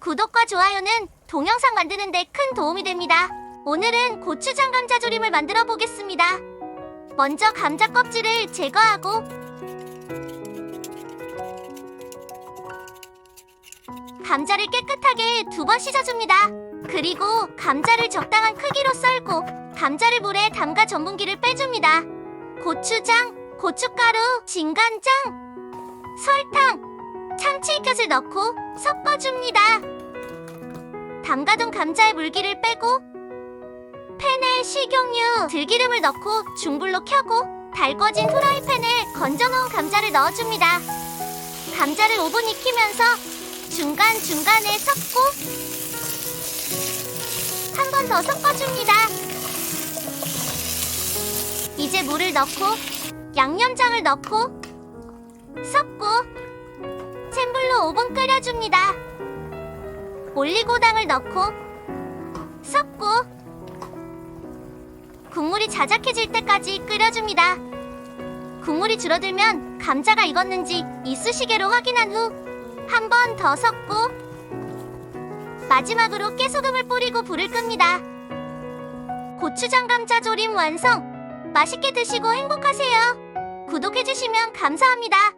구독과 좋아요는 동영상 만드는 데 큰 도움이 됩니다. 오늘은 고추장 감자조림을 만들어 보겠습니다. 먼저 감자 껍질을 제거하고 감자를 깨끗하게 2번 씻어줍니다. 그리고 감자를 적당한 크기로 썰고 감자를 물에 담가 전분기를 빼줍니다. 고추장, 고춧가루, 진간장, 설탕, 참치액젓을 넣고 섞어줍니다. 담가둔 감자의 물기를 빼고 팬에 식용유, 들기름을 넣고 중불로 켜고 달궈진 후라이팬에 건져놓은 감자를 넣어줍니다. 감자를 5분 익히면서 중간중간에 섞고 한 번 더 섞어줍니다. 이제 물을 넣고 양념장을 넣고 섞고 센 불로 5분 끓여줍니다. 올리고당을 넣고 섞고 국물이 자작해질 때까지 끓여줍니다. 국물이 줄어들면 감자가 익었는지 이쑤시개로 확인한 후 한 번 더 섞고 마지막으로 깨소금을 뿌리고 불을 끕니다. 고추장 감자조림 완성! 맛있게 드시고 행복하세요. 구독해주시면 감사합니다.